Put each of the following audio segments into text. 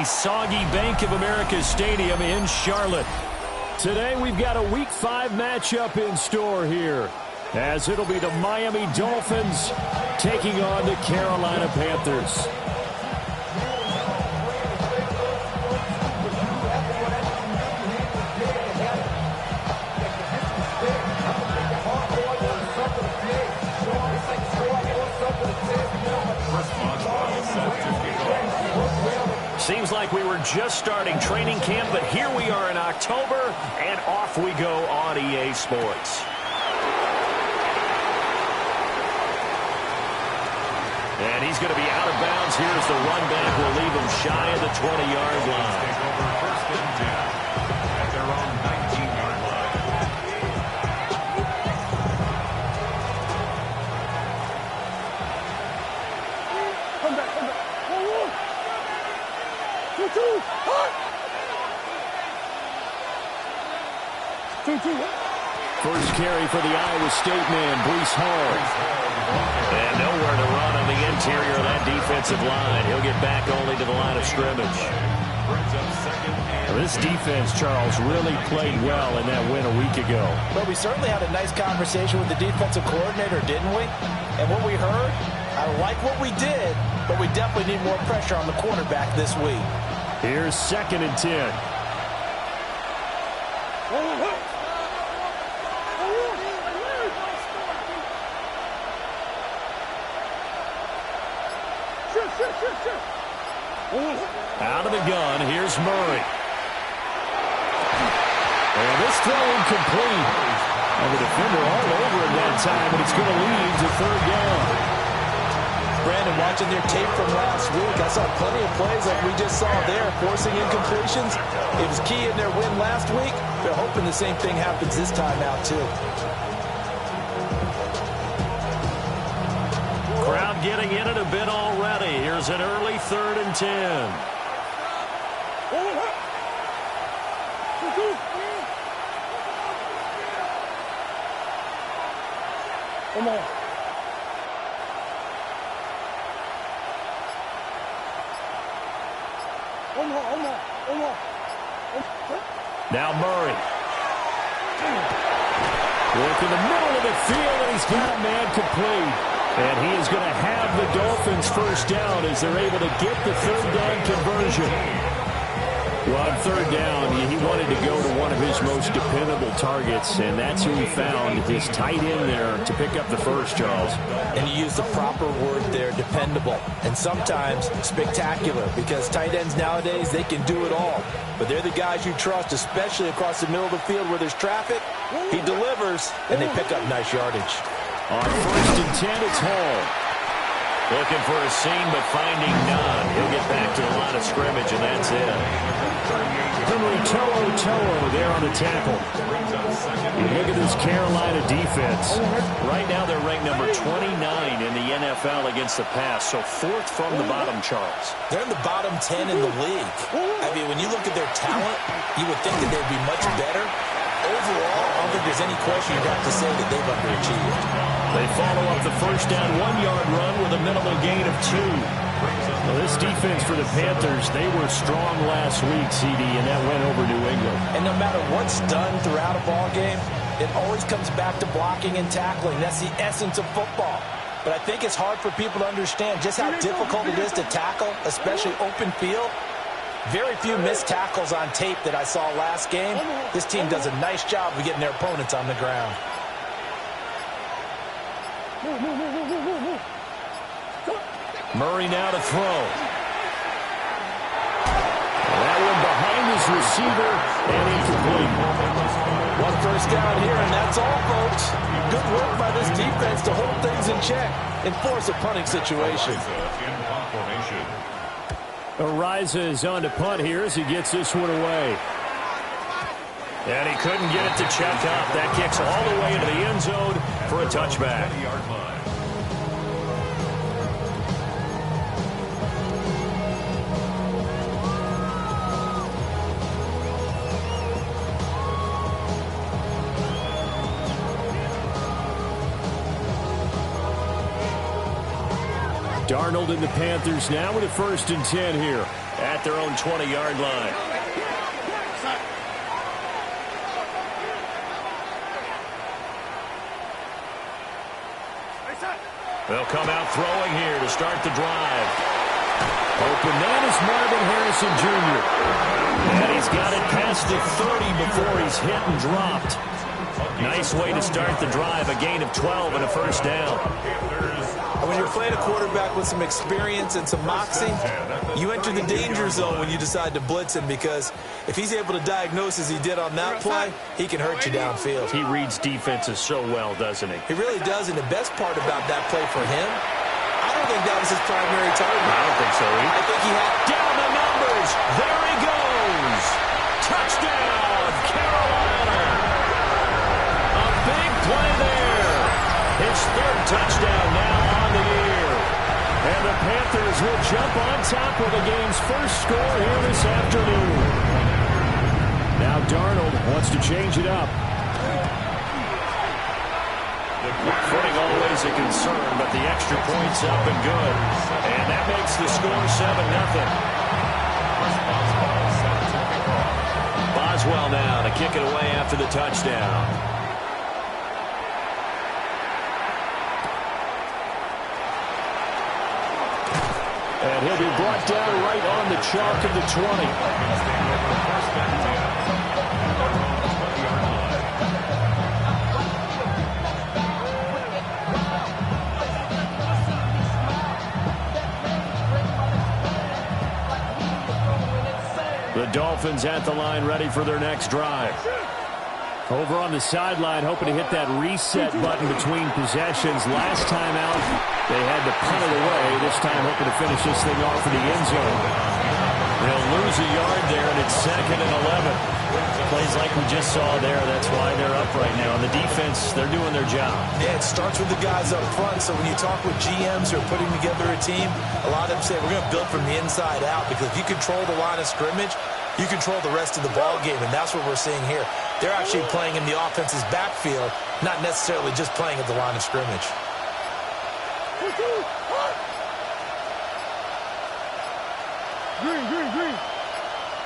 the soggy Bank of America Stadium in Charlotte. Today we've got a Week 5 matchup in store here, as it'll be the Miami Dolphins taking on the Carolina Panthers. Seems like we were just starting training camp, but here we are in October, and off we go on EA Sports. And he's going to be out of bounds. Here's the run back. Will leave him shy of the 20-yard line. Take over first and 10 at their own 19-yard line. Come back. First carry for the Iowa State man, Breece Hall. And nowhere to run on the interior of that defensive line. He'll get back only to the line of scrimmage. Now, this defense, Charles, really played well in that win a week ago. But we certainly had a nice conversation with the defensive coordinator, didn't we? And what we heard, I like what we did, but we definitely need more pressure on the quarterback this week. Here's 2nd and 10. Out of the gun, here's Murray. And this throw incomplete. And the defender all over him that time, but it's going to lead to 3rd down. Brandon, watching their tape from last week, I saw plenty of plays like we just saw there, forcing incompletions. It was key in their win last week. They're hoping the same thing happens this time out, too. Crowd getting in it a bit already. Here's an early 3rd and 10. Come on. Now Murray. Work in the middle of the field, and he's got a man complete. And he is going to have the Dolphins first down as they're able to get the 3rd down conversion. Well, on 3rd down, he wanted to go to one of his most dependable targets, and that's who he found, his tight end there, to pick up the first, Charles. And you use the proper word there, dependable, and sometimes spectacular, because tight ends nowadays, they can do it all. But they're the guys you trust, especially across the middle of the field where there's traffic. He delivers, and they pick up nice yardage. On 1st and 10, it's Hall. Looking for a seam, but finding none. He'll get back to the line of scrimmage, and that's it. Henry To'o there on the tackle. You look at this Carolina defense. Right now, they're ranked number 29 in the NFL against the pass, so 4th from the bottom, Charles. They're in the bottom 10 in the league. I mean, when you look at their talent, you would think that they'd be much better. Overall, I don't think there's any question you'd have to say that they've underachieved. They follow up the first down 1-yard run with a minimal gain of 2. Well, this defense for the Panthers, they were strong last week, CD, and that went over New England. And no matter what's done throughout a ball game, it always comes back to blocking and tackling. That's the essence of football. But I think it's hard for people to understand just how difficult it is to tackle, especially open field. Very few missed tackles on tape that I saw last game. This team does a nice job of getting their opponents on the ground. Murray now to throw. That one behind his receiver and incomplete. One first down here, and that's all, folks. Good work by this defense to hold things in check and force a punting situation. Ariza is on to punt here as he gets this one away. And he couldn't get it to check up. That kicks all the way into the end zone for a touchback. Darnold and the Panthers now with a 1st and 10 here at their own 20-yard line. They'll come out throwing here to start the drive. Open man is Marvin Harrison Jr. And he's got it past the 30 before he's hit and dropped. Nice way to start the drive, a gain of 12 and a first down. And when you're playing a quarterback with some experience and some moxie, you enter the danger zone when you decide to blitz him, because if he's able to diagnose as he did on that play, he can hurt you downfield. He reads defenses so well, doesn't he? He really does, and the best part about that play for him, I don't think that was his primary target. I don't think so either. I think he had down the numbers. There he goes. Touchdown, Carolina. A big play there. His third touchdown now on the year. And the Panthers will jump on top of the game's first score here this afternoon. Now Darnold wants to change it up. Footing always a concern, but the extra point's up and good. And that makes the score 7-0. Boswell now to kick it away after the touchdown. And he'll be brought down right on the chalk of the 20. The Dolphins at the line, ready for their next drive. Over on the sideline, hoping to hit that reset button between possessions. Last time out, they had to punt it away. This time, hoping to finish this thing off in the end zone. They'll lose a yard there, and it's 2nd and 11. Plays like we just saw there. That's why they're up right now. And the defense, they're doing their job. Yeah, it starts with the guys up front. So when you talk with GMs who are putting together a team, a lot of them say we're going to build from the inside out, because if you control the line of scrimmage, you control the rest of the ball game, and that's what we're seeing here. They're actually playing in the offense's backfield, not necessarily just playing at the line of scrimmage. Green.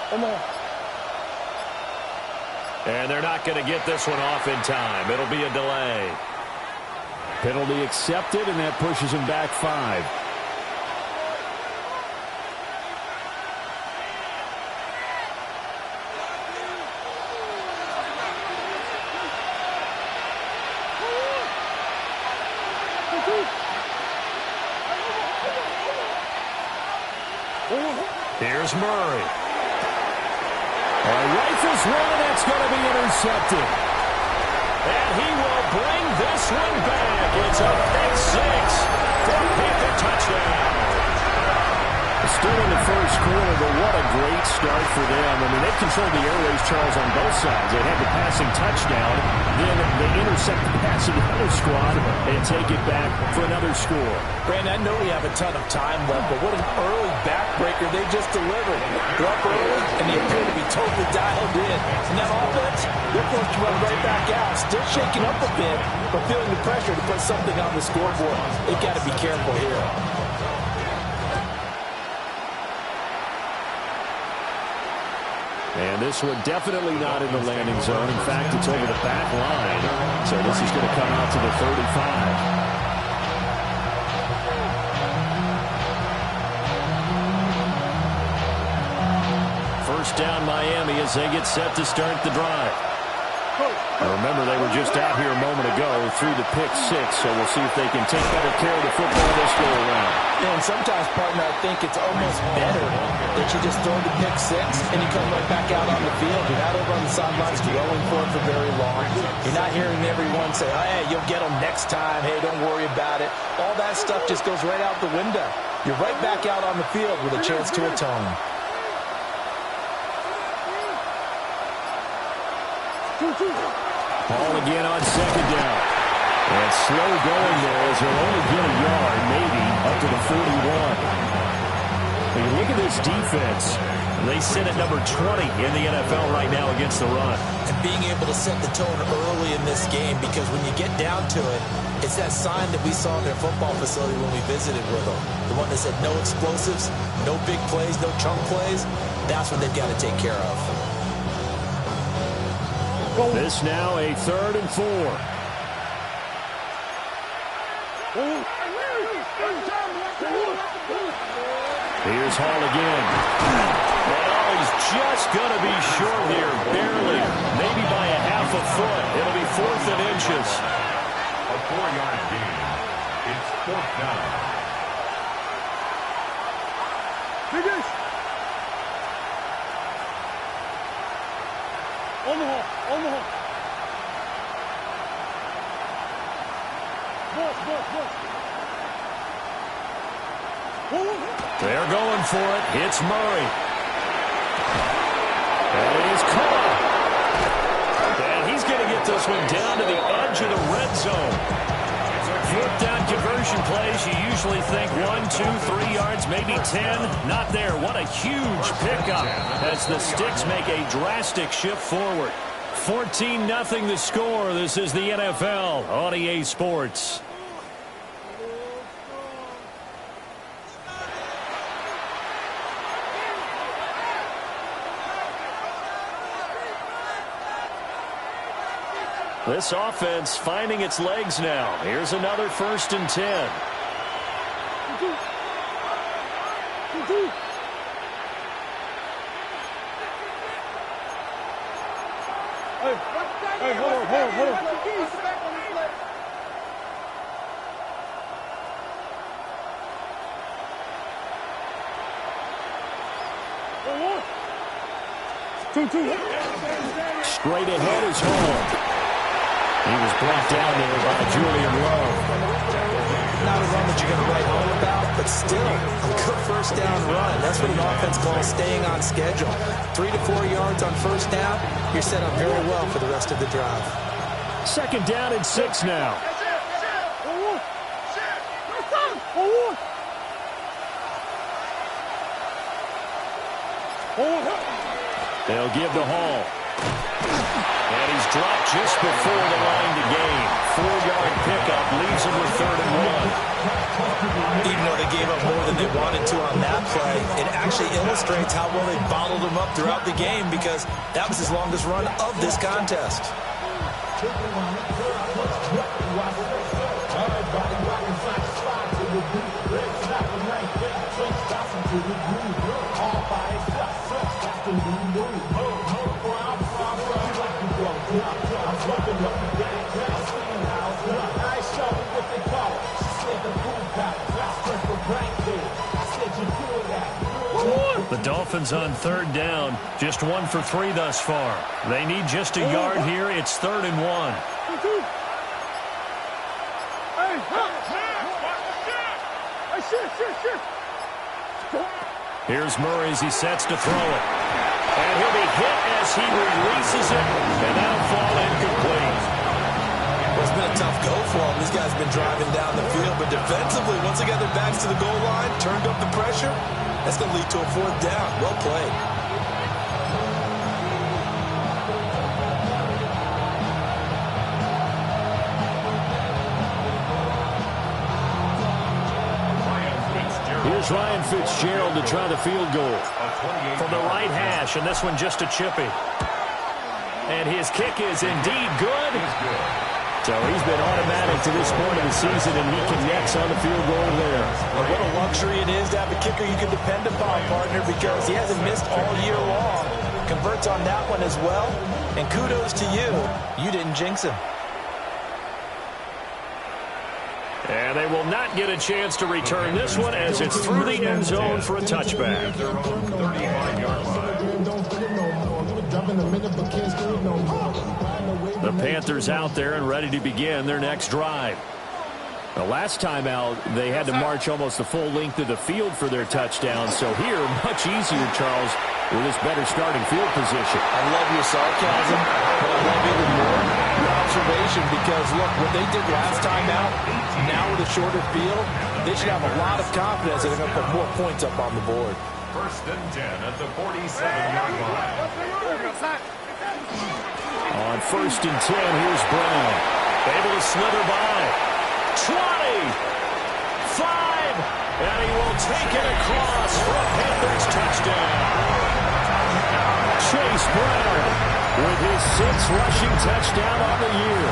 Come on. And they're not going to get this one off in time. It'll be a delay. Penalty accepted, and that pushes him back 5. Here's Murray. Rifles one, and that's going to be intercepted. And he will bring this one back. It's a pick 6 for a Panther touchdown. Still in the first quarter, but what a great start for them. I mean, they've controlled the airways, Charles, on both sides. They had the passing touchdown, then they intercept the pass of the other squad and take it back for another score. Brandon, I know we have a ton of time left, but what an early backbreaker they just delivered. They're up early, and they appear to be totally dialed in. And that offense, they're forced to run right back out, still shaking up a bit, but feeling the pressure to put something on the scoreboard. They've got to be careful here. And this one definitely not in the landing zone. In fact, it's over the back line. So this is going to come out to the 35. First down Miami as they get set to start the drive. Now remember, they were just out here a moment ago through the pick 6, so we'll see if they can take better care of the football this go around. Yeah, and sometimes, partner, I think it's almost better that you just throw the pick 6 and you come right back out on the field. You're not over on the sidelines dwelling for it for very long. You're not hearing everyone say, oh, hey, you'll get them next time. Hey, don't worry about it. All that stuff just goes right out the window. You're right back out on the field with a chance to atone. Ball again on 2nd down. And slow going there as he'll only get a yard, maybe, up to the 41. When you look at this defense, They sit at number 20 in the NFL right now against the run. And being able to set the tone early in this game, because when you get down to it, it's that sign that we saw in their football facility when we visited with them. The one that said no explosives, no big plays, no chunk plays. That's what they've got to take care of. This now a 3rd and 4. Here's Hall again. Well, he's just going to be short here, barely, maybe by a half a foot. It'll be 4th and inches. A 4-yard gain. It's 4th down. Omaha. They're going for it. It's Murray. That is caught. And he's going to get this one down to the edge of the red zone. 4th down conversion plays, you usually think 1, 2, 3 yards, maybe 10. Not there. What a huge pickup as the Sticks make a drastic shift forward. 14-0 the score. This is the NFL on EA Sports. This offense finding its legs now. Here's another 1st and 10. Hey, hold on. Straight ahead is Hall. He was brought down there by Julian Love. Not a run that you're going to write home about, but still a good 1st down run. That's what an offense calls staying on schedule. 3 to 4 yards on 1st down, you're set up very well for the rest of the drive. 2nd down and 6 now. They'll give to Hall. And he's dropped just before the line to gain. 4-yard pickup leaves him with 3rd and 1. Even though they gave up more than they wanted to on that play, it actually illustrates how well they bottled him up throughout the game, because that was his longest run of this contest. The Dolphins on 3rd down, just 1 for 3 thus far. They need just a yard here. It's 3rd and 1. Here's Murray as he sets to throw it. And he'll be hit as he releases it, and that'll fall incomplete. Well, it's been a tough go for them. These guys have been driving down the field, but defensively, once they got their backs to the goal line, turned up the pressure, that's going to lead to a 4th down. Well played. Here's Ryan Fitzgerald to try the field goal from the right hash, and this one just a chippy. And his kick is indeed good. So he's been automatic to this point of the season, and he connects on the field goal there. And what a luxury it is to have a kicker you can depend upon, partner, because he hasn't missed all year long. Converts on that one as well. And kudos to you. You didn't jinx him. And they will not get a chance to return this one as it's through the end zone for a touchback. The Panthers out there and ready to begin their next drive. The last time out, they had to march almost the full length of the field for their touchdown. So here, much easier, Charles, with this better starting field position. I love your sarcasm, but I love even more your observation, because, look, what they did last time out, now with a shorter field, they should have a lot of confidence that they're going to put more points up on the board. First and 10 at the 47-yard line. On first and 10, here's Brown. Able to slither by. 20. 5. And he will take it across for a Panthers touchdown. Chase Brown with his 6th rushing touchdown on the year.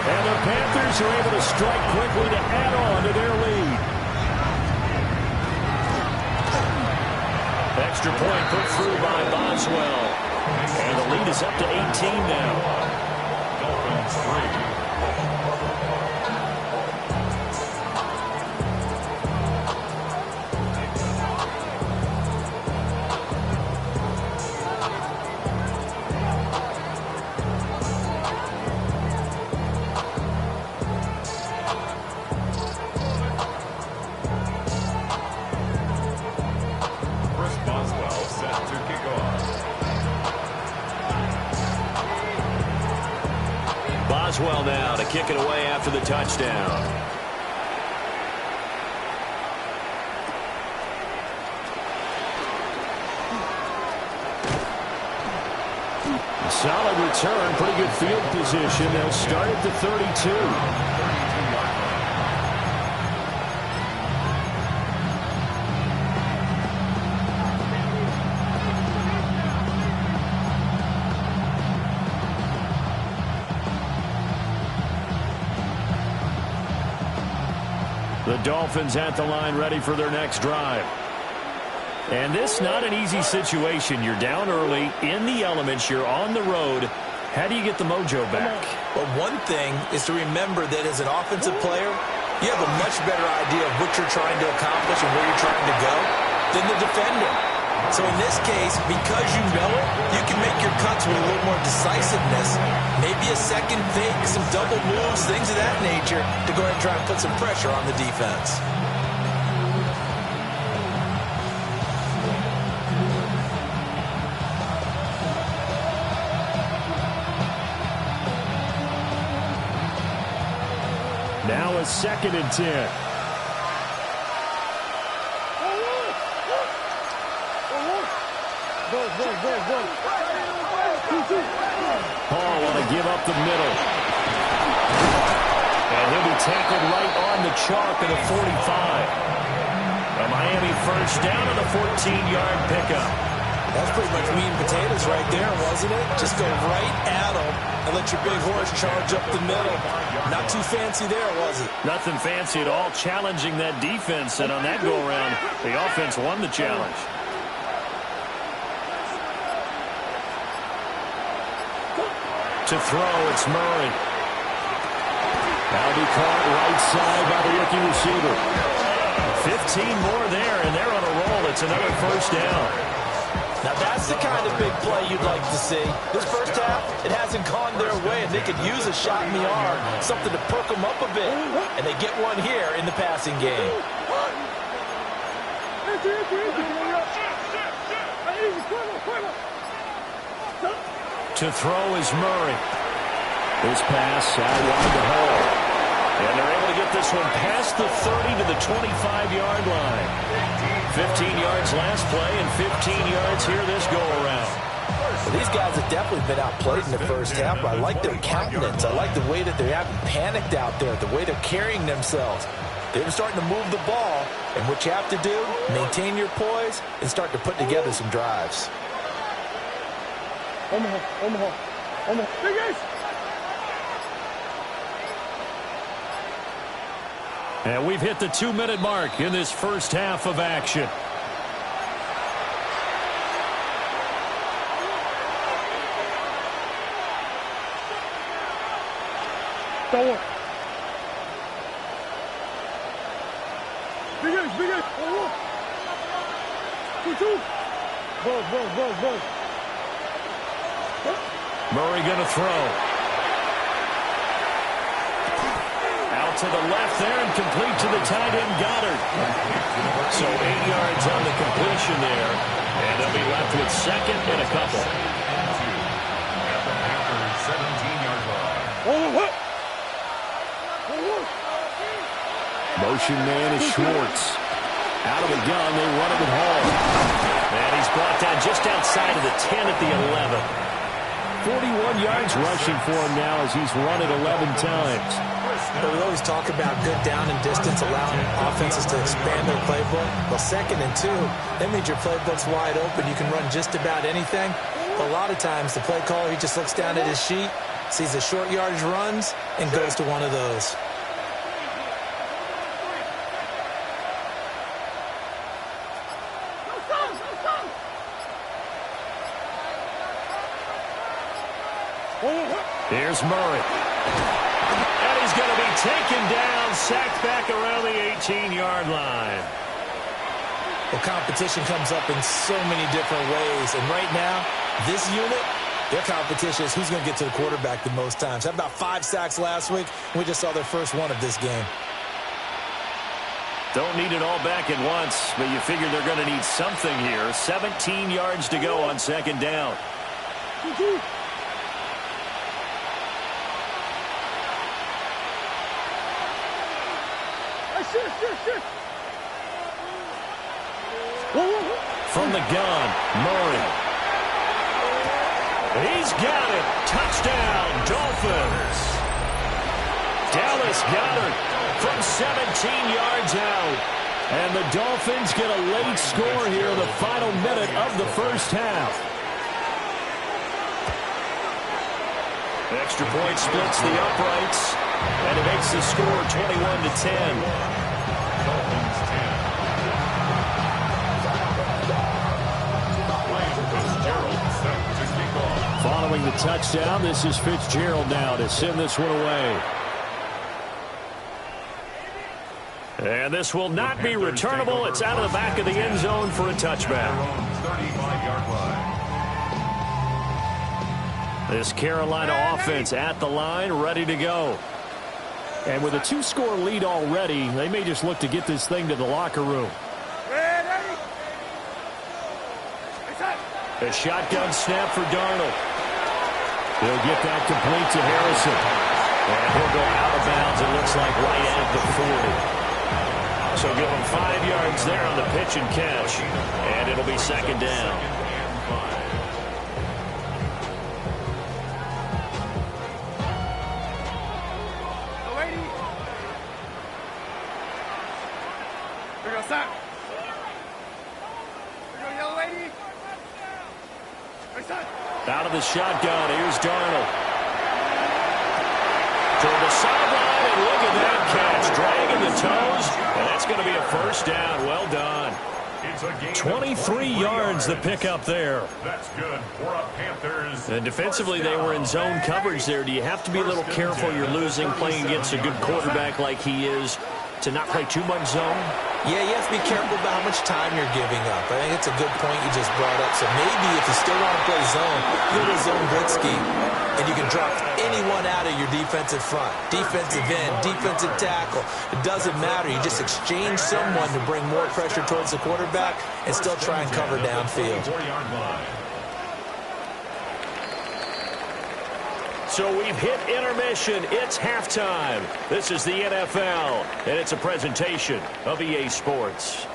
And the Panthers are able to strike quickly to add on to their lead. Extra point put through by Boswell. And the lead is up to 18 now. Dolphins 3. Boswell now to kick it away after the touchdown. A solid return, pretty good field position. They'll start at the 32. The Dolphins at the line ready for their next drive. And this not an easy situation. You're down early, in the elements, you're on the road. How do you get the mojo back? Well, one thing is to remember that as an offensive player, you have a much better idea of what you're trying to accomplish and where you're trying to go than the defender. So in this case, because you know it, you can make your cuts with a little more decisiveness. Maybe a second fake, some double moves, things of that nature to go ahead and try and put some pressure on the defense. Now a 2nd and 10. Paul want to give up the middle. And he'll be tackled right on the chalk at the 45. A Miami first down on the 14-yard pickup. That's pretty much meat and potatoes right there, wasn't it? Just go right at them and let your big horse charge up the middle. Not too fancy there, was it? Nothing fancy at all, challenging that defense. And on that go-around, the offense won the challenge. To throw, it's Murray. That'll be caught right side by the rookie receiver. 15 more there, and they're on a roll. It's another first down. Now that's the kind of big play you'd like to see. This first half, it hasn't gone their way, and they could use a shot in the arm, something to perk them up a bit. And they get one here in the passing game. To throw is Murray. This pass out wide the hole. And they're able to get this one past the 30 to the 25-yard line. 15 yards last play and 15 yards here this go-around. Well, these guys have definitely been outplayed in the first half, but I like their countenance. I like the way that they haven't panicked out there, the way they're carrying themselves. They're starting to move the ball, and what you have to do, maintain your poise and start to put together some drives. Omaha. Big Ace! And we've hit the 2-minute mark in this first half of action. Big Ace! 2-2! Buzz. Murray going to throw. Out to the left there and complete to the tight end Goddard. So 8 yards on the completion there. And they'll be left with second and a couple. At the Panthers' 17-yard line. Motion man is Schwartz. Out of the gun, they run it with Hall. And he's brought down just outside of the 10 at the 11. 41 yards rushing for him now as he's run it 11 times. But we always talk about good down and distance, allowing offenses to expand their playbook. Well, 2nd and 2, that means your playbook's wide open. You can run just about anything. But a lot of times, the play caller, he just looks down at his sheet, sees the short yardage runs, and goes to one of those. Here's Murray. And he's going to be taken down, sacked back around the 18-yard line. Well, competition comes up in so many different ways. And right now, this unit, their competition is who's going to get to the quarterback the most times. Had about 5 sacks last week. We just saw their first one of this game. Don't need it all back at once, but you figure they're going to need something here. 17 yards to go on 2nd down. From the gun, Murray. He's got it. Touchdown, Dolphins. Dallas Goedert from 17 yards out. And the Dolphins get a late score here in the final minute of the first half. Extra point splits the uprights, and it makes the score 21-10. Dolphins 10. Following the touchdown, this is Fitzgerald now to send this one away. And this will not be returnable. It's out of the back of the end zone for a touchback. 35-yard line. This Carolina offense at the line, ready to go. And with a 2-score lead already, they may just look to get this thing to the locker room. A shotgun snap for Darnold. He'll get that complete to Harrison. And he'll go out of bounds, it looks like, right at the 40. So give him 5 yards there on the pitch and catch. And it'll be 2nd down. Out of the shotgun, here's Darnold. Toward the sideline, and look at that catch. Dragging the toes, and that's going to be a 1st down. Well done. 23 yards the pickup there. That's good for a Panthers. And defensively, they were in zone coverage there. Do you have to be a little careful? You're losing, playing against a good quarterback like he is, to not play too much zone? Yeah, you have to be careful about how much time you're giving up. I think it's a good point you just brought up. So maybe if you still want to play zone, you go to zone blitz scheme, and you can drop anyone out of your defensive front. Defensive end, defensive tackle. It doesn't matter. You just exchange someone to bring more pressure towards the quarterback and still try and cover downfield. So we've hit intermission. It's halftime. This is the NFL, and it's a presentation of EA Sports.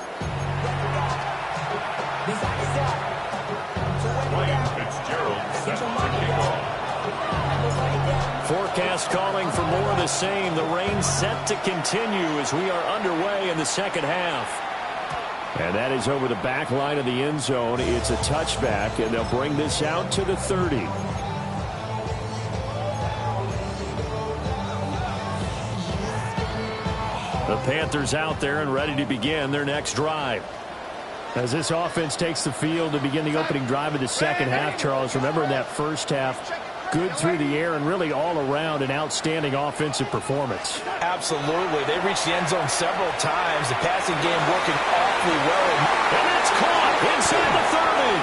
Forecast calling for more of the same. The rain set to continue as we are underway in the 2nd half. And that is over the back line of the end zone. It's a touchback, and they'll bring this out to the 30. The Panthers out there and ready to begin their next drive. As this offense takes the field to begin the opening drive of the 2nd half, Charles, remember in that first half, good through the air and really all around an outstanding offensive performance. Absolutely. They reached the end zone several times. The passing game working awfully well. And that's caught inside the 30.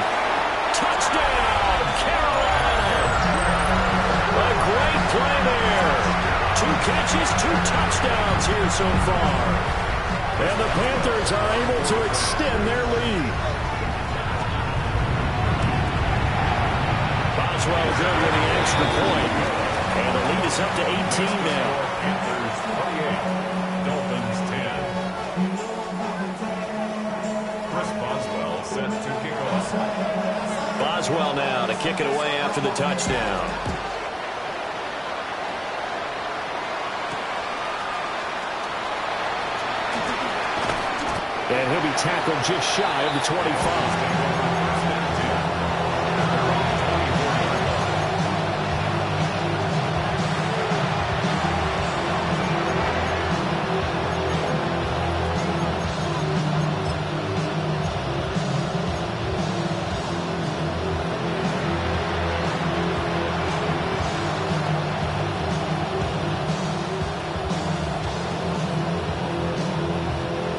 Touchdown, Carolina. A great play there. 2 catches, 2 touchdowns here so far. And the Panthers are able to extend their lead. Boswell good with the extra point. And the lead is up to 18 now. Panthers 28, Dolphins 10. set to kick off. Boswell now to kick it away after the touchdown. And he'll be tackled just shy of the 25.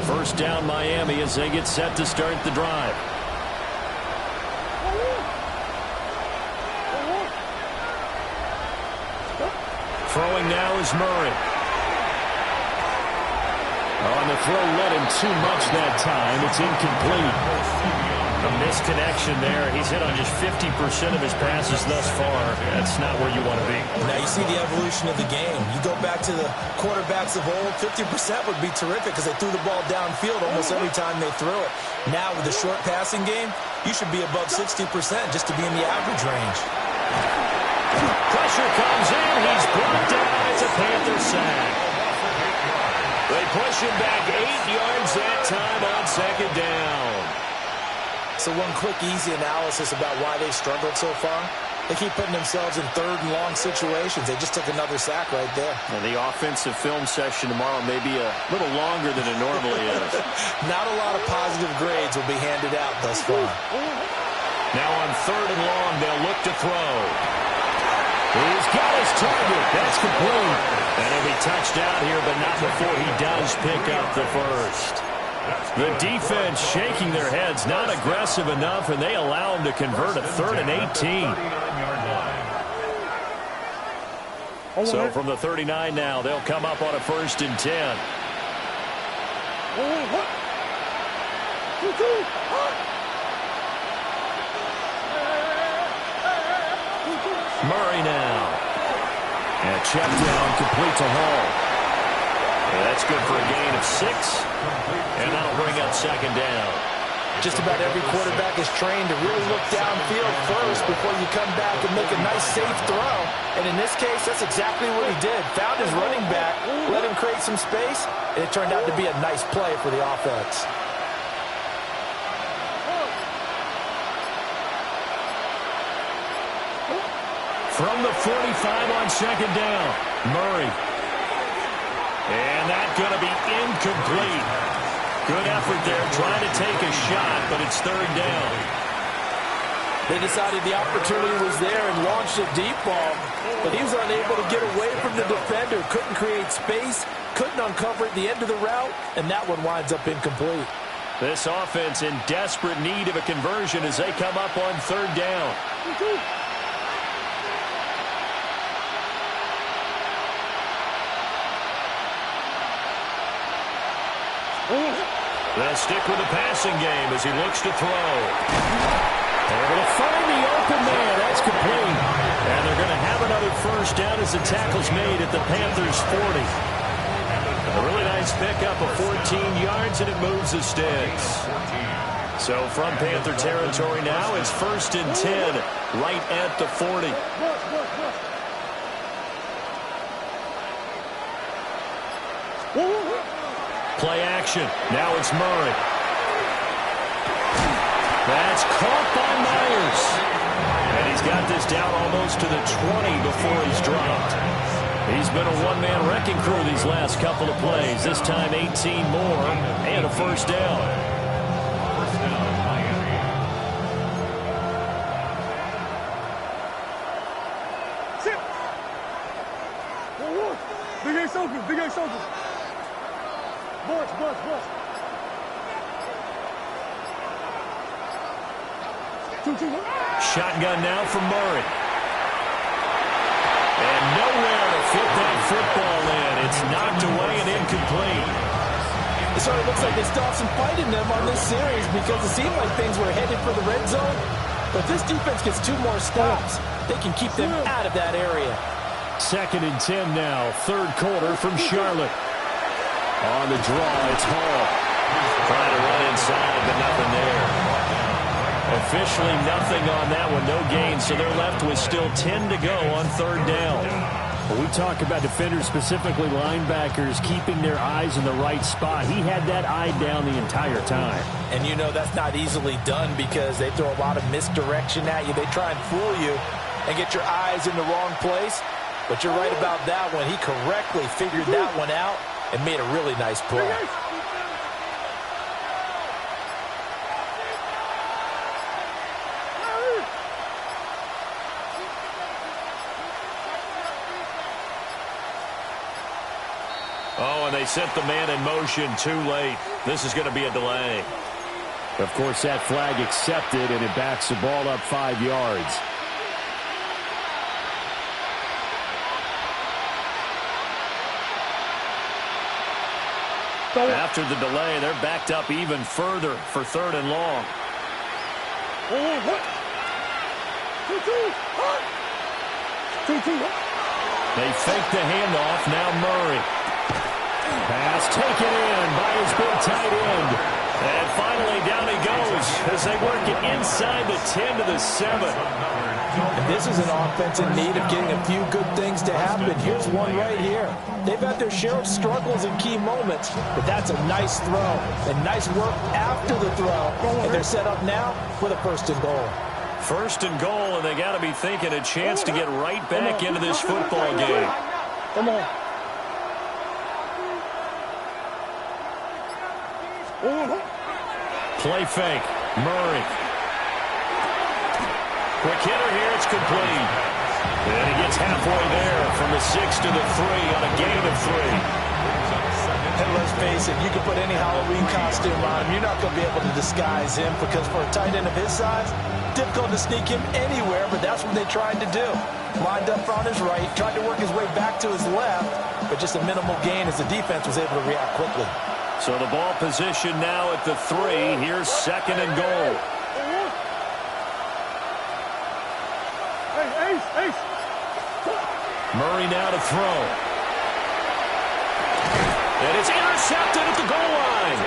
First down Miami as they get set to start the drive. Throwing now is Murray. On the throw, led him too much that time. It's incomplete. A misconnection there. He's hit on just 50% of his passes thus far. That's not where you want to be. Now you see the evolution of the game. You go back to the quarterbacks of old, 50% would be terrific because they threw the ball downfield almost every time they threw it. Now with the short passing game, you should be above 60% just to be in the average range. Pressure comes in. He's brought down. It's a Panther sack. They push him back 8 yards that time on second down. So one quick, easy analysis about why they struggled so far. They keep putting themselves in third and long situations. They just took another sack right there. And the offensive film session tomorrow may be a little longer than it normally is. Not a lot of positive grades will be handed out thus far. Now on third and long, they'll look to throw. He's got his target. That's complete. And he'll be touched out here, but not before he does pick up the first. The defense shaking their heads, not aggressive enough, and they allow him to convert a 3rd and 18. So from the 39 now, they'll come up on a 1st and 10. Murray now. And check down, complete to Hall. Yeah, that's good for a gain of 6. And that'll bring up second down. Just about every quarterback is trained to really look downfield first before you come back and make a nice, safe throw. And in this case, that's exactly what he did. Found his running back, let him create some space, and it turned out to be a nice play for the offense. From the 45 on second down, Murray. And that's going to be incomplete. Good effort there, trying to take a shot, but it's 3rd down. They decided the opportunity was there and launched a deep ball, but he was unable to get away from the defender. Couldn't create space, couldn't uncover at the end of the route, and that one winds up incomplete. This offense in desperate need of a conversion as they come up on 3rd down. They'll stick with the passing game as he looks to throw. Able to find the open man. That's complete. And they're going to have another 1st down as the tackle's made at the Panthers' 40. A really nice pickup of 14 yards, and it moves the sticks. So from Panther territory now, it's 1st and 10 right at the 40. Play action. Now it's Murray. That's caught by Myers. And he's got this down almost to the 20 before he's dropped. He's been a one-man wrecking crew these last couple of plays. This time 18 more and a 1st down. Big Ace open, Big Ace open. Boys. Shotgun now for Murray. And nowhere to fit that football in. It's knocked away and incomplete. It sort of looks like they still have some fight in them on this series because it seemed like things were headed for the red zone. But this defense gets 2 more stops. They can keep them out of that area. 2nd and 10 now. 3rd quarter from Charlotte. On the draw, it's Hall. Trying to run inside, but nothing there. Officially nothing on that one, no gain, so they're left with still 10 to go on third down. Well, we talk about defenders, specifically linebackers, keeping their eyes in the right spot. He had that eye down the entire time. And you know that's not easily done because they throw a lot of misdirection at you. They try and fool you and get your eyes in the wrong place. But you're right about that one. He correctly figured that one out and made a really nice play. Oh, and they sent the man in motion too late. This is going to be a delay. Of course, that flag accepted, and it backs the ball up 5 yards. After the delay, they're backed up even further for third and long. They fake the handoff. Now Murray. Pass taken in by his big tight end. And finally down he goes as they work it inside the 10 to the 7. And this is an offense in need of getting a few good things to happen. Here's one right here. They've had their share of struggles in key moments, but that's a nice throw and nice work after the throw. And they're set up now with a first and goal. First and goal, and they got to be thinking a chance to get right back into this football game. Come on. Play fake. Murray. Quick hitter here. It's complete. And he gets halfway there from the 6 to the 3 on a gain of 3. And let's face it, you can put any Halloween costume on him. You're not going to be able to disguise him because for a tight end of his size, difficult to sneak him anywhere, but that's what they tried to do. Lined up on his right, tried to work his way back to his left, but just a minimal gain as the defense was able to react quickly. So the ball position now at the 3. Here's second and goal. Ace. Murray now to throw. And it's intercepted at the goal line.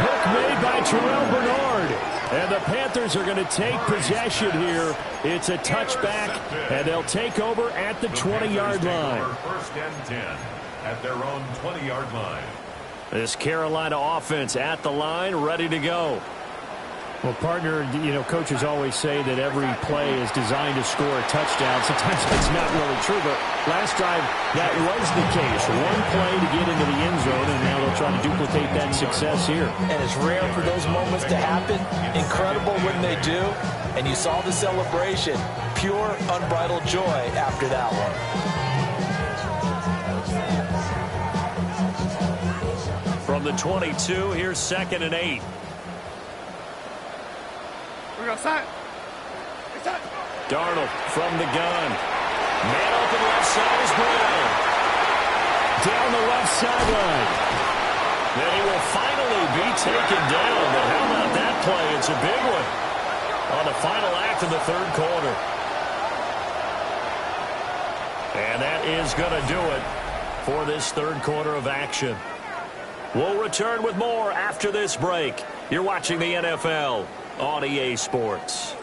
Pick made by Terrell Bernard. And the Panthers are going to take possession here. It's a touchback, and they'll take over at the 20-yard line. First and 10 at their own 20-yard line. This Carolina offense at the line, ready to go. Well, partner, you know, coaches always say that every play is designed to score a touchdown. Sometimes that's not really true, but last drive that was the case. One play to get into the end zone, and now they'll try to duplicate that success here. And it's rare for those moments to happen. Incredible when they do. And you saw the celebration. Pure, unbridled joy after that one. From the 22, here's second and 8. Darnold from the gun. Man open left side is Brown. Down the left sideline. Then he will finally be taken down. But how about that play? It's a big one on the final act of the third quarter. And that is going to do it for this third quarter of action. We'll return with more after this break. You're watching the NFL on EA Sports.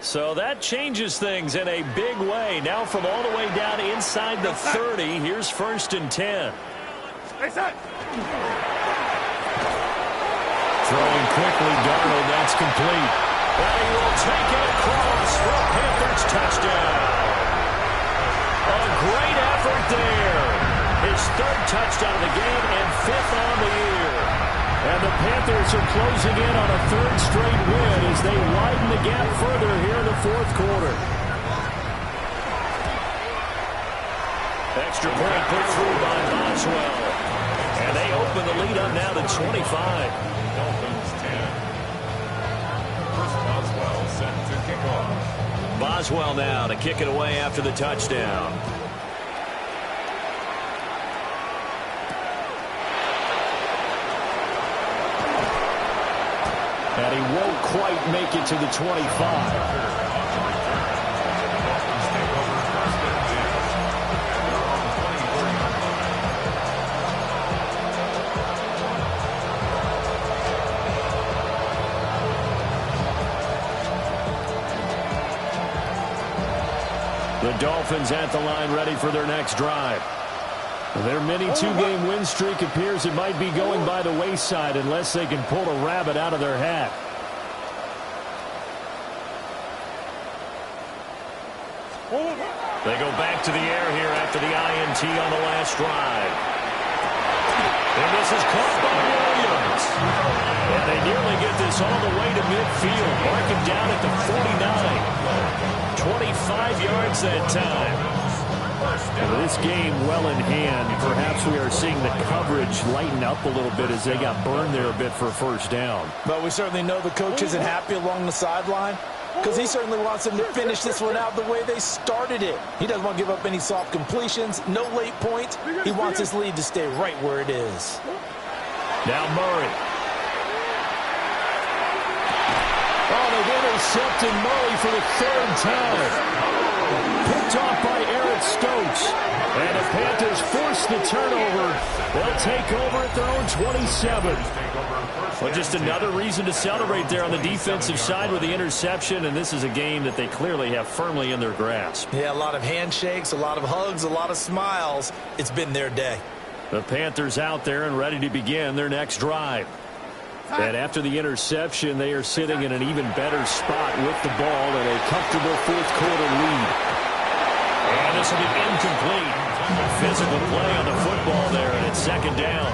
So that changes things in a big way. Now from all the way down inside the 30, here's first and 10. Throwing quickly, Darnold, that's complete. And he will take it across for a Panthers touchdown. A great effort there. His third touchdown of the game and fifth on the year. And the Panthers are closing in on a third straight win as they widen the gap further here in the fourth quarter. Extra point put through by Boswell. And they open the lead up now to 25. Dolphins 10. First Boswell set to kick off. Boswell now to kick it away after the touchdown. But he won't quite make it to the 25. The Dolphins at the line ready for their next drive. Their mini two-game win streak appears it might be going by the wayside unless they can pull a rabbit out of their hat. They go back to the air here after the INT on the last drive. And this is caught by Williams. And they nearly get this all the way to midfield. Mark him down at the 49. 25 yards that time. With this game well in hand, perhaps we are seeing the coverage lighten up a little bit as they got burned there a bit for a first down. But we certainly know the coach isn't happy along the sideline because he certainly wants them to finish this one out the way they started it. He doesn't want to give up any soft completions, no late points. He wants his lead to stay right where it is. Now Murray. Oh, they've intercepted Murray for the third time. Picked off by Eric Stokes. And the Panthers force the turnover. They'll take over at their own 27. Well, just another reason to celebrate there on the defensive side with the interception, and this is a game that they clearly have firmly in their grasp. Yeah, a lot of handshakes, a lot of hugs, a lot of smiles. It's been their day. The Panthers out there and ready to begin their next drive. And after the interception, they are sitting in an even better spot with the ball and a comfortable fourth-quarter lead. And this will be incomplete. Physical play on the football there, and it's second down.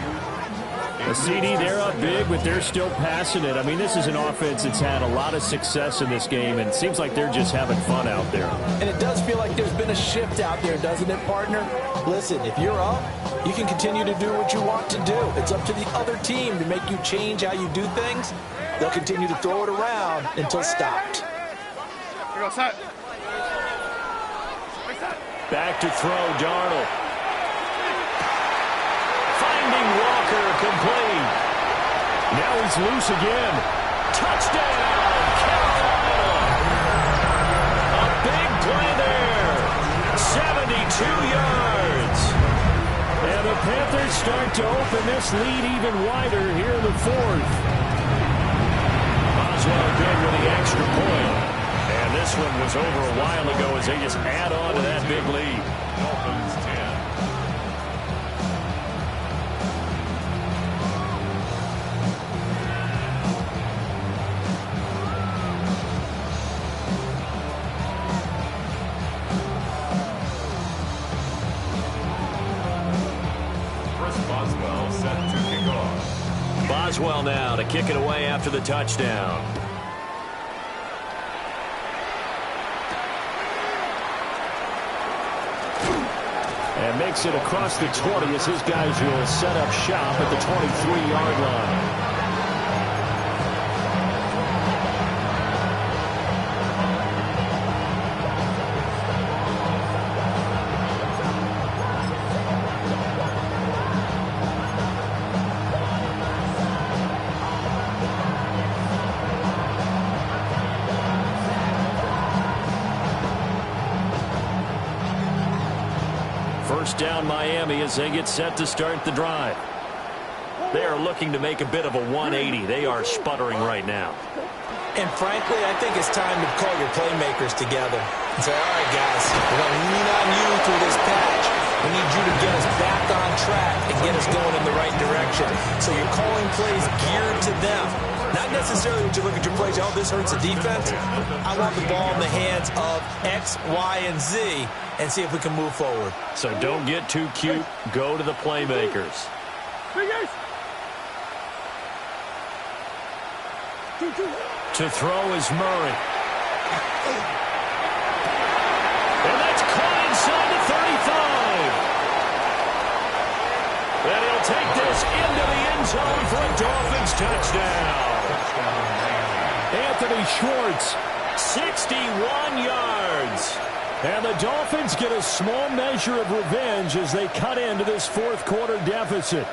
The CD, they're up big, but they're still passing it. I mean, this is an offense that's had a lot of success in this game, and it seems like they're just having fun out there. And it does feel like there's been a shift out there, doesn't it, partner? Listen, if you're up, you can continue to do what you want to do. It's up to the other team to make you change how you do things. They'll continue to throw it around until stopped. Back to throw, Darnold. Finding Walker, complete. Now he's loose again. Touchdown, Carolina. A big play there. 72 yards. And the Panthers start to open this lead even wider here in the fourth. Boswell good with the extra point. And this one was over a while ago as they just add on to that big lead. Dolphins 10. Boswell set to kick off. Boswell now to kick it away after the touchdown. And makes it across the 20 as his guys will set up shop at the 23-yard line. First down Miami as they get set to start the drive. They are looking to make a bit of a 180. They are sputtering right now. And frankly, I think it's time to call your playmakers together and say, all right, guys, we're going to lean on you through this patch. We need you to get us back on track and get us going in the right direction. So you're calling plays geared to them. Not necessarily when you look at your plays, oh, this hurts the defense. I want the ball in the hands of X, Y, and Z and see if we can move forward. So don't get too cute. Go to the playmakers. To throw is Murray. And that's caught inside the 35. And he'll take this into the end zone for a Dolphins touchdown. Anthony Schwartz. 61 yards. And the Dolphins get a small measure of revenge as they cut into this fourth quarter deficit.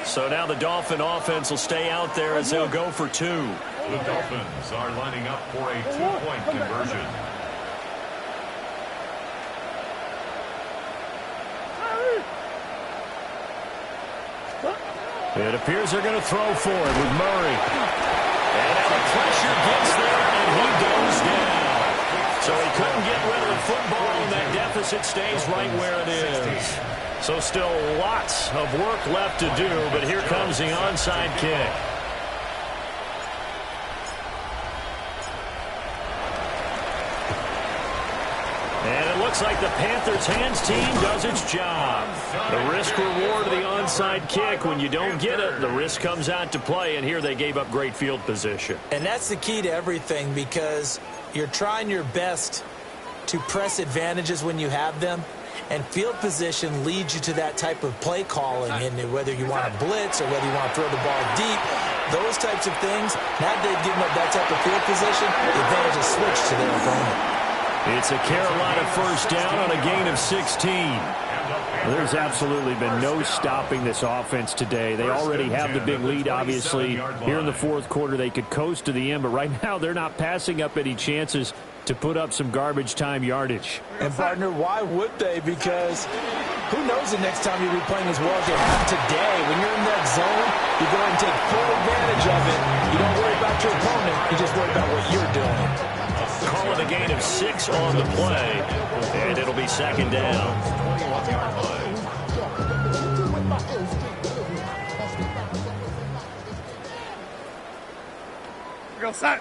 So now the Dolphin offense will stay out there as they'll go for 2. The Dolphins are lining up for a 2-point conversion. It appears they're going to throw for it with Murray. And now the pressure gets there, and he goes down. So he couldn't get rid of the football, and that deficit stays right where it is. So still lots of work left to do, but here comes the onside kick. And it looks like the Panthers' hands team does its job. The risk-reward of the onside kick, when you don't get it, the risk comes out to play, and here they gave up great field position. And that's the key to everything, because you're trying your best to press advantages when you have them, and field position leads you to that type of play calling, and whether you want to blitz or whether you want to throw the ball deep, those types of things, now that they've given up that type of field position, the advantage is switched to their opponent. It's a Carolina first down on a gain of 16. There's absolutely been no stopping this offense today. They already have the big lead, obviously. Here in the fourth quarter, they could coast to the end, but right now they're not passing up any chances to put up some garbage time yardage. And, partner, why would they? Because who knows the next time you'll be playing as well as you have today. When you're in that zone, you go ahead and take full advantage of it. You don't worry about your opponent. You just worry about what you're doing. Call it a gain of 6 on the play, and it'll be second down. Go set.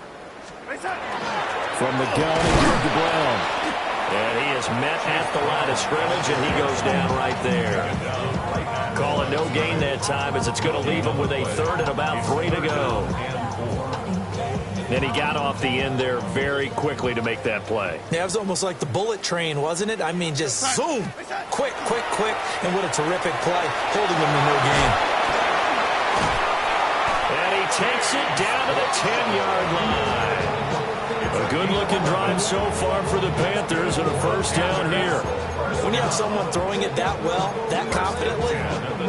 From the gun, here's the Brown. And he is met at the line of scrimmage, and he goes down right there. Call it no gain that time, as it's going to leave him with a third and about 3 to go. And he got off the end there very quickly to make that play. Yeah, it was almost like the bullet train, wasn't it? I mean, just zoom, quick, quick, quick, and what a terrific play, holding him to no gain. And he takes it down to the 10-yard line. A good-looking drive so far for the Panthers, and a first down here. When you have someone throwing it that well, that confidently,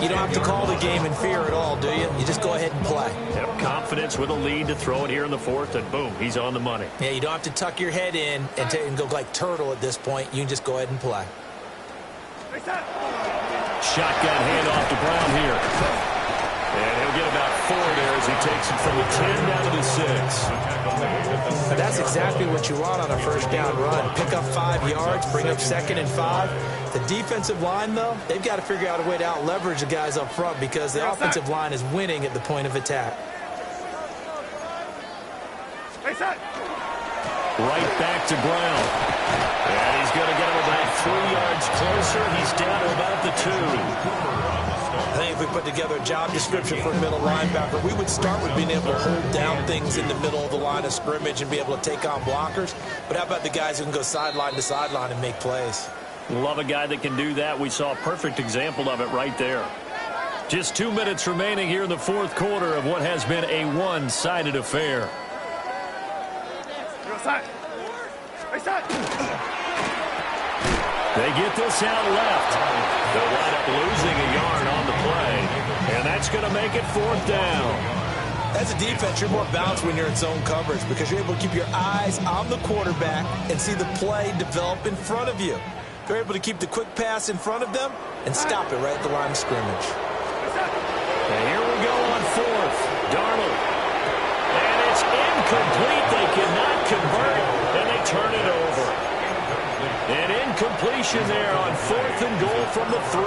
you don't have to call the game in fear at all, do you? You just go ahead and play. Have confidence with a lead to throw it here in the fourth, and boom, he's on the money. Yeah, you don't have to tuck your head in and go like turtle at this point. You can just go ahead and play. Shotgun handoff to Brown here. And he'll get about 4 there as he takes it from the 10 down to the 6. That's exactly what you want on a first down run. Pick up 5 yards, bring up 2nd and 5. The defensive line, though, they've got to figure out a way to out-leverage the guys up front because the offensive line is winning at the point of attack. Right back to Brown. And he's going to get him about 3 yards closer. He's down to about the 2. I think if we put together a job description for a middle linebacker, we would start with being able to hold down things in the middle of the line of scrimmage and be able to take on blockers. But how about the guys who can go sideline to sideline and make plays? Love a guy that can do that. We saw a perfect example of it right there. Just 2 minutes remaining here in the fourth quarter of what has been a one-sided affair. They get this out left. They'll wind up losing a yard on the play, and that's going to make it fourth down. As a defense, you're more balanced when you're in zone coverage because you're able to keep your eyes on the quarterback and see the play develop in front of you. They're able to keep the quick pass in front of them and stop it right at the line of scrimmage. And here we go on fourth. Darnold. And it's incomplete. They cannot convert, and they turn it over. An incompletion there on 4th and goal from the 3.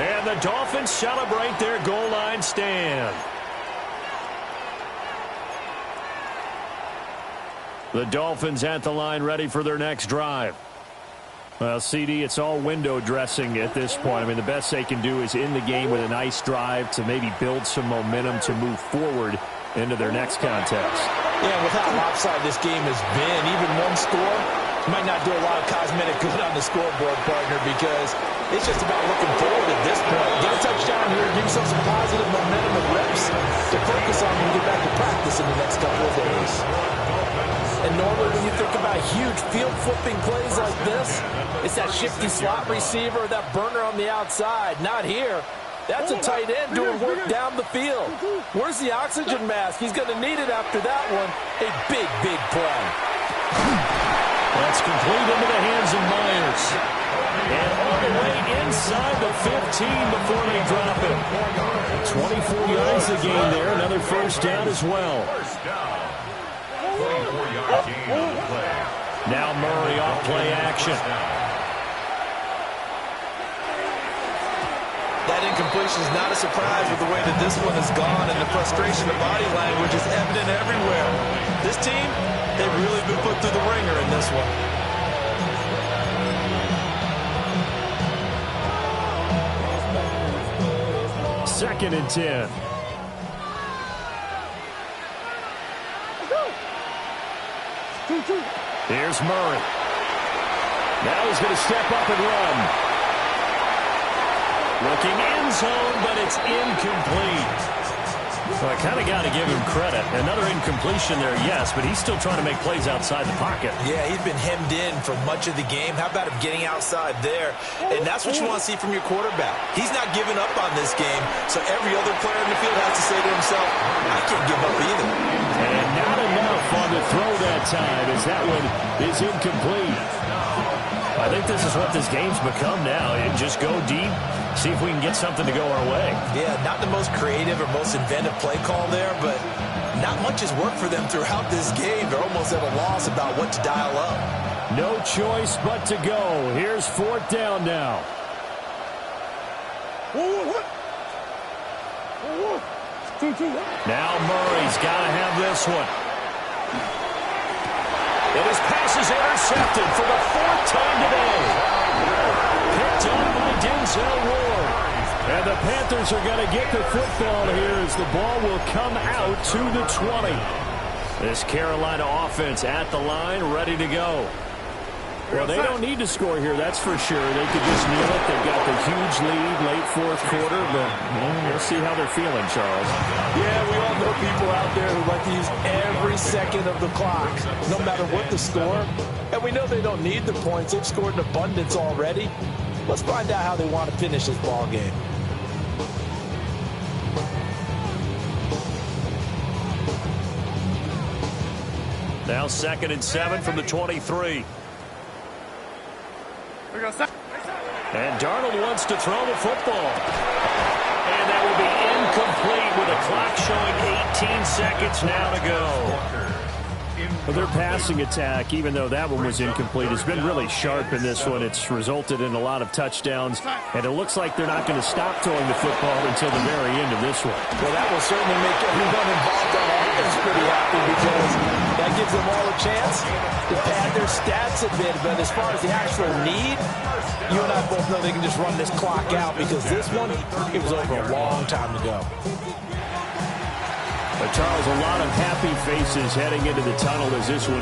And the Dolphins celebrate their goal line stand. The Dolphins at the line ready for their next drive. Well, CD, it's all window dressing at this point. I mean, the best they can do is in the game with a nice drive to maybe build some momentum to move forward into their next contest. Yeah, with how lopsided this game has been, even one score might not do a lot of cosmetic good on the scoreboard, partner, because it's just about looking forward at this point. Get a touchdown here, give yourself some positive momentum and reps to focus on when you get back to practice in the next couple of days. And normally when you think about huge field flipping plays like this, it's that shifty slot receiver, that burner on the outside. Not here. That's a tight end doing work down the field. Where's the oxygen mask? He's going to need it after that one. A big, big play. That's complete into the hands of Myers. And all the way inside the 15 before they drop it. 24 yards a gain there. Another first down as well. First down. 24-yard gain on the play. Now Murray off play action. That incompletion is not a surprise with the way that this one has gone, and the frustration of body language is evident everywhere. This team, they've really been put through the ringer in this one. Second and 10. Here's Murray. Now he's going to step up and run. Looking end zone, but it's incomplete. Well, I kind of got to give him credit. Another incompletion there, yes, but he's still trying to make plays outside the pocket. Yeah, he's been hemmed in for much of the game. How about him getting outside there? And that's what you want to see from your quarterback. He's not giving up on this game, so every other player in the field has to say to himself, I can't give up either. And not enough on the throw that time as that one is incomplete. I think this is what this game's become now. Just go deep, see if we can get something to go our way. Yeah, not the most creative or most inventive play call there, but not much has worked for them throughout this game. They're almost at a loss about what to dial up. No choice but to go. Here's fourth down now. Now Murray's got to have this one. And his pass is intercepted for the fourth time today. Picked up by Denzel Ward. And the Panthers are going to get the football here as the ball will come out to the 20. This Carolina offense at the line, ready to go. Well, they don't need to score here, that's for sure. They could just kneel it. They've got the huge lead, late fourth quarter, but we'll see how they're feeling, Charles. Yeah, we all know people out there who like to use every second of the clock, no matter what the score. And we know they don't need the points. They've scored in abundance already. Let's find out how they want to finish this ball game. Now 2nd and 7 from the 23. And Darnold wants to throw the football. And that will be incomplete with a clock showing 18 seconds now to go. Well, their passing attack, even though that one was incomplete, has been really sharp in this one. It's resulted in a lot of touchdowns, and it looks like they're not going to stop throwing the football until the very end of this one. Well, that will certainly make everyone involved on offense pretty happy because that gives them all a chance to pad their stats a bit. But as far as the actual need, you and I both know they can just run this clock out because this one, it was over a long time ago. But Charles, a lot of happy faces heading into the tunnel as this one